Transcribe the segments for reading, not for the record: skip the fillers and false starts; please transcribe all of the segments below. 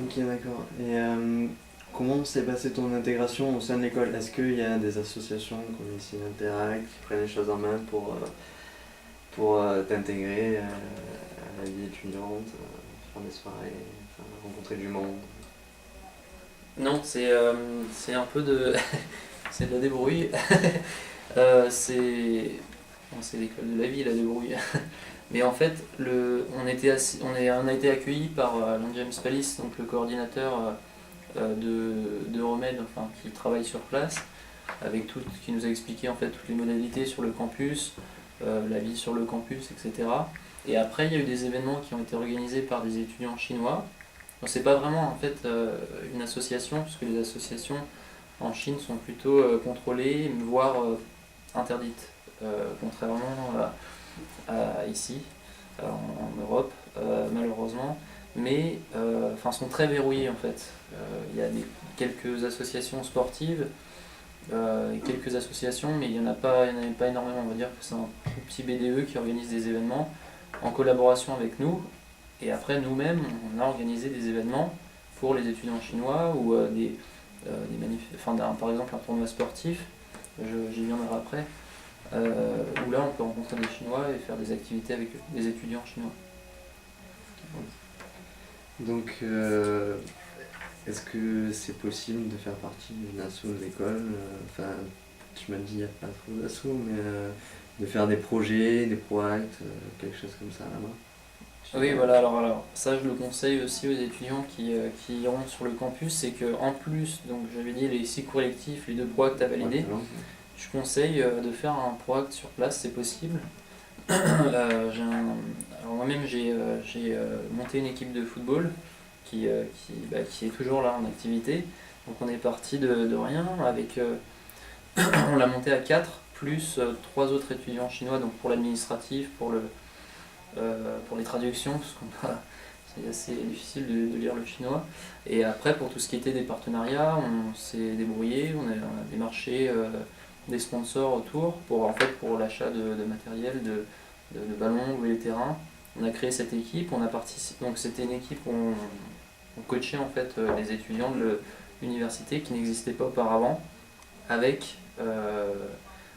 Ok, d'accord. Et comment s'est passée ton intégration au sein de l'école? Est-ce qu'il y a des associations comme ici Interact qui prennent les choses en main pour t'intégrer à la vie étudiante, faire des soirées, enfin, rencontrer du monde? Non, c'est un peu de, c'est de la débrouille. C'est bon, c'est l'école de la vie, la débrouille. Mais en fait, on a été accueillis par Long James Pallis, donc le coordinateur de Remède, enfin, qui travaille sur place, avec tout, qui nous a expliqué en fait toutes les modalités sur le campus, la vie sur le campus, etc. Et après, il y a eu des événements qui ont été organisés par des étudiants chinois. Bon, c'est pas vraiment en fait une association, puisque les associations en Chine sont plutôt contrôlées, voire interdites, contrairement à ici, en Europe, malheureusement. Mais enfin, sont très verrouillées en fait. Il y a quelques associations sportives et quelques associations, mais il n'y en a pas énormément. On va dire que c'est un tout petit BDE qui organise des événements en collaboration avec nous. Et après, nous-mêmes, on a organisé des événements pour les étudiants chinois ou enfin, par exemple un tournoi sportif, j'y viendrai après, où là on peut rencontrer des Chinois et faire des activités avec eux, des étudiants chinois. Donc, est-ce que c'est possible de faire partie d'une asso de l'école? Enfin, tu m'as dit qu'il n'y a pas trop d'asso, mais de faire des projets, des projects, quelque chose comme ça là-bas? Je sais Oui, pas. voilà, alors ça je le conseille aussi aux étudiants qui iront sur le campus, c'est qu'en plus, donc j'avais dit les 6 collectifs, les 2 proacts à Ouais, valider, talent. je conseille de faire un proact sur place, c'est possible. Alors moi-même j'ai monté une équipe de football qui est toujours là en activité. Donc on est parti de rien avec on l'a monté à 4 plus 3 autres étudiants chinois donc pour l'administratif, pour les traductions parce qu'on c'est assez difficile de lire le chinois. Et après pour tout ce qui était des partenariats, on s'est débrouillé, on a démarché des sponsors autour pour en fait pour l'achat de matériel, de ballons, louer les terrains. On a créé cette équipe, on a participé. Donc c'était une équipe où on coachait en fait les étudiants de l'université qui n'existaient pas auparavant, avec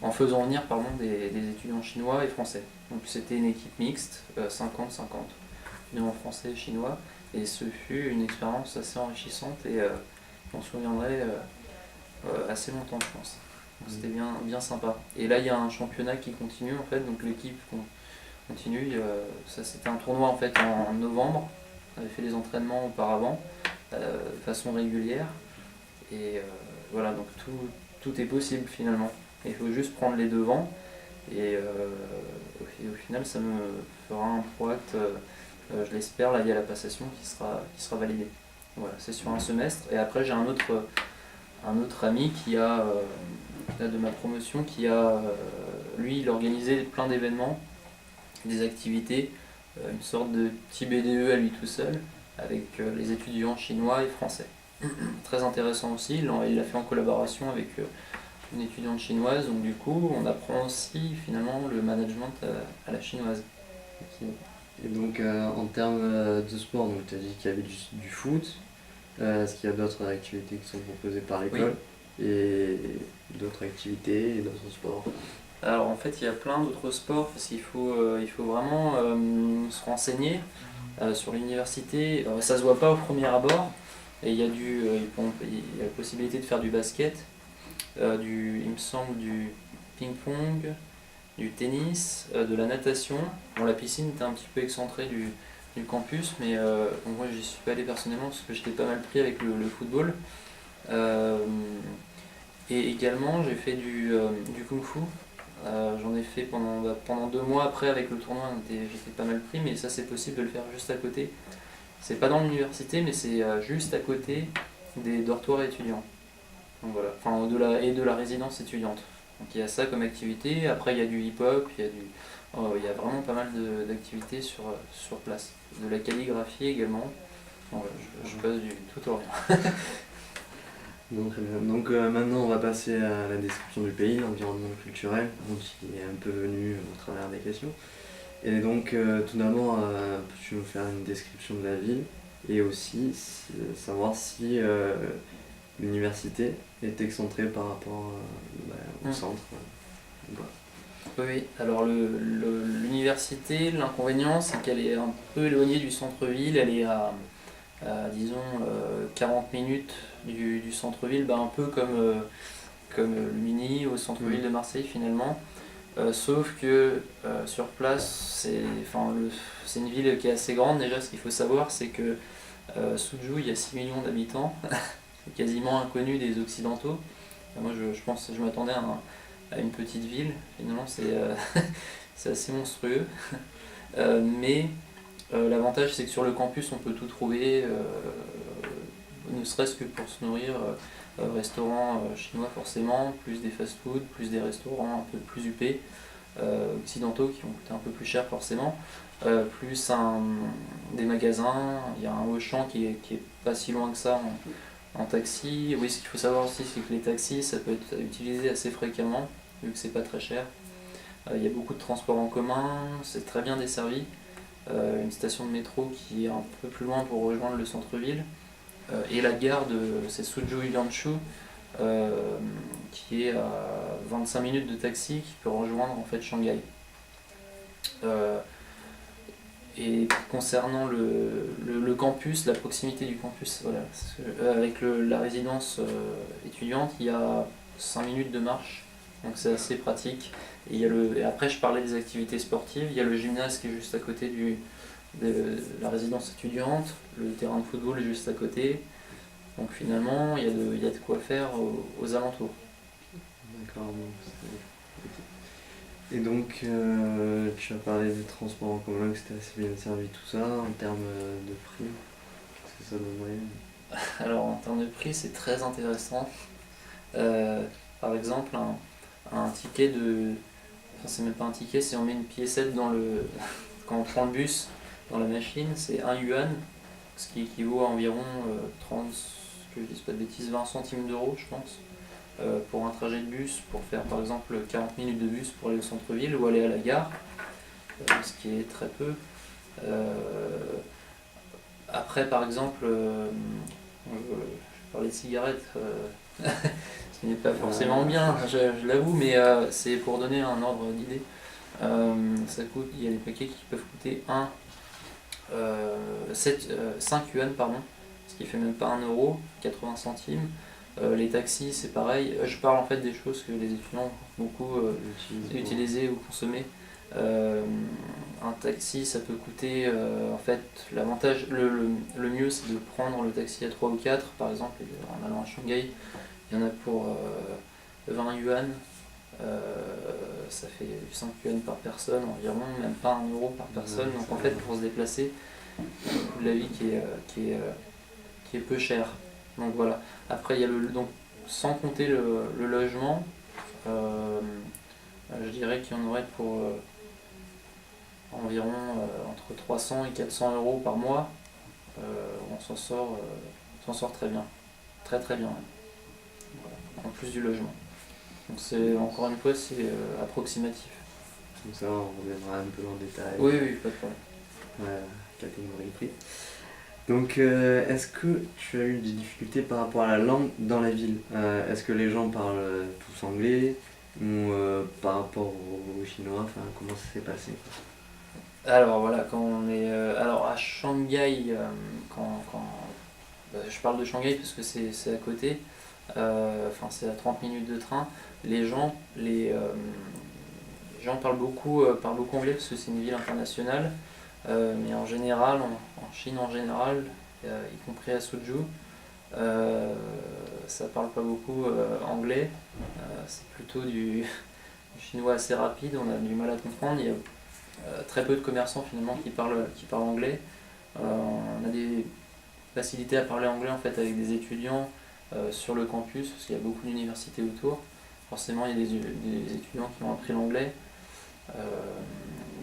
en faisant venir pardon, des étudiants chinois et français. Donc c'était une équipe mixte, 50-50, en français et chinois, et ce fut une expérience assez enrichissante et on se souviendrait assez longtemps je pense. Donc c'était bien sympa. Et là il y a un championnat qui continue en fait, donc l'équipe continue. Ça c'était un tournoi en fait en novembre. On avait fait des entraînements auparavant de façon régulière et voilà donc tout est possible finalement. Il faut juste prendre les devants et au final ça me fera un proact, je l'espère, là il y a la passation qui sera validée. Voilà, c'est sur un semestre et après j'ai un autre ami de ma promotion qui a lui il organisait plein d'événements, des activités, une sorte de petit BDE à lui tout seul, avec les étudiants chinois et français. Très intéressant aussi, il l'a fait en collaboration avec une étudiante chinoise, donc du coup on apprend aussi finalement le management à la chinoise. Ok. Et donc, en termes de sport, donc tu as dit qu'il y avait du foot. Est-ce qu'il y a d'autres activités qui sont proposées par Oui, l'école? Et d'autres activités et d'autres sports? alors en fait il y a plein d'autres sports parce il faut vraiment se renseigner sur l'université. Ça se voit pas au premier abord, et il y a la possibilité de faire du basket, il me semble du ping-pong, du tennis, de la natation. Bon, la piscine était un petit peu excentrée du campus, mais bon, moi j'y suis pas allé personnellement parce que j'étais pas mal pris avec le football. Euh, et également j'ai fait du kung-fu. J'en ai fait pendant 2 mois après avec le tournoi, j'étais pas mal pris, mais ça c'est possible de le faire juste à côté. C'est pas dans l'université, mais c'est juste à côté des dortoirs étudiants. Donc voilà, enfin de la résidence étudiante. Donc il y a ça comme activité. Après il y a du hip-hop, il y a vraiment pas mal d'activités sur place. De la calligraphie également. Bon, voilà, je passe du tout au rien. Donc, très bien. Donc maintenant, on va passer à la description du pays, l'environnement culturel, donc qui est un peu venu au travers des questions. Et donc, tout d'abord, peux-tu nous faire une description de la ville? et aussi savoir si l'université est excentrée par rapport au centre. Voilà. Oui, alors l'université, l'inconvénient c'est qu'elle est un peu éloignée du centre-ville, elle est à, disons 40 minutes du centre-ville, un peu comme Lumini au centre-ville de Marseille finalement. Sauf que sur place, c'est une ville qui est assez grande. Déjà, ce qu'il faut savoir, c'est que Suzhou, il y a 6 millions d'habitants, c'est quasiment inconnu des Occidentaux. Moi, je m'attendais à une petite ville, finalement, c'est assez monstrueux. Mais l'avantage, c'est que sur le campus, on peut tout trouver, ne serait-ce que pour se nourrir. Restaurants chinois forcément, plus des fast-food, plus des restaurants un peu plus huppés, occidentaux qui vont coûter un peu plus cher forcément, plus des magasins, il y a un Auchan qui est pas si loin que ça en taxi. Oui, ce qu'il faut savoir aussi, c'est que les taxis, ça peut être utilisé assez fréquemment, vu que c'est pas très cher. Il y a beaucoup de transports en commun, c'est très bien desservi. Une station de métro qui est un peu plus loin pour rejoindre le centre-ville. Et la gare c'est Suzhou Yanshu, qui est à 25 minutes de taxi qui peut rejoindre en fait Shanghai. Et concernant le campus, la proximité du campus, voilà, avec la résidence étudiante, il y a 5 minutes de marche, donc c'est assez pratique. Et après, je parlais des activités sportives, il y a le gymnase qui est juste à côté de la résidence étudiante, le terrain de football est juste à côté. Donc finalement, il y a de quoi faire aux alentours. D'accord. Et donc, tu as parlé des transports en commun, que c'était assez bien servi, tout ça, en termes de prix, qu'est-ce que ça donnerait? Alors en termes de prix, c'est très intéressant. Par exemple, un ticket de... Enfin, c'est même pas un ticket, si on met une piécette quand on prend le bus dans la machine, c'est 1 yuan, ce qui équivaut à environ 30, que je dise pas de bêtises, 20 centimes d'euros, je pense, pour un trajet de bus, pour faire par exemple 40 minutes de bus pour aller au centre-ville ou aller à la gare, ce qui est très peu. Après, par exemple, je parlais de cigarettes, ce qui n'est pas forcément bien, je l'avoue, mais c'est pour donner un ordre d'idée. Il y a des paquets qui peuvent coûter 5 yuan, pardon, ce qui fait même pas 1 euro, 80 centimes. Les taxis, c'est pareil. Je parle en fait des choses que les étudiants ont beaucoup utilisées ou consommées. Un taxi, ça peut coûter, en fait, l'avantage, le mieux, c'est de prendre le taxi à 3 ou 4, par exemple, en allant à Shanghai. Il y en a pour 20 yuan. Ça fait 5 yuan par personne environ, même pas 1 euro par personne. Donc en fait, pour se déplacer, la vie qui est peu chère. Donc voilà. Après, il y a donc, sans compter le logement, je dirais qu'il y en aurait pour environ entre 300 et 400 euros par mois. On s'en sort très bien. Très très bien. Voilà. En plus du logement. Donc c'est encore une fois, c'est approximatif. Donc ça, on reviendra un peu en détail. Oui, pas de problème. Catégorie prix. Donc, est-ce que tu as eu des difficultés par rapport à la langue dans la ville? Est-ce que les gens parlent tous anglais ou par rapport aux Chinois? Enfin, comment ça s'est passé, quoi? Alors voilà, quand on est alors à Shanghai, je parle de Shanghai parce que c'est à côté, c'est à 30 minutes de train. Les gens parlent beaucoup anglais parce que c'est une ville internationale. Mais en général, en Chine en général, y compris à Suzhou, ça parle pas beaucoup anglais. C'est plutôt du chinois assez rapide, on a du mal à comprendre. Il y a très peu de commerçants finalement qui parlent anglais. On a des facilités à parler anglais en fait avec des étudiants sur le campus parce qu'il y a beaucoup d'universités autour. Forcément, il y a des étudiants qui ont appris l'anglais.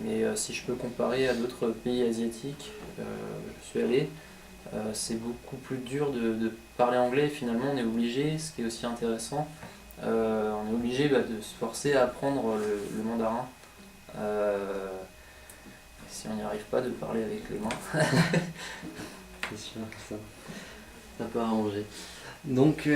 Mais si je peux comparer à d'autres pays asiatiques, je suis allé, c'est beaucoup plus dur de parler anglais. Finalement, on est obligé, ce qui est aussi intéressant, on est obligé de se forcer à apprendre le mandarin. Si on n'y arrive pas, de parler avec les mains. c'est sûr que ça peut arranger. Donc,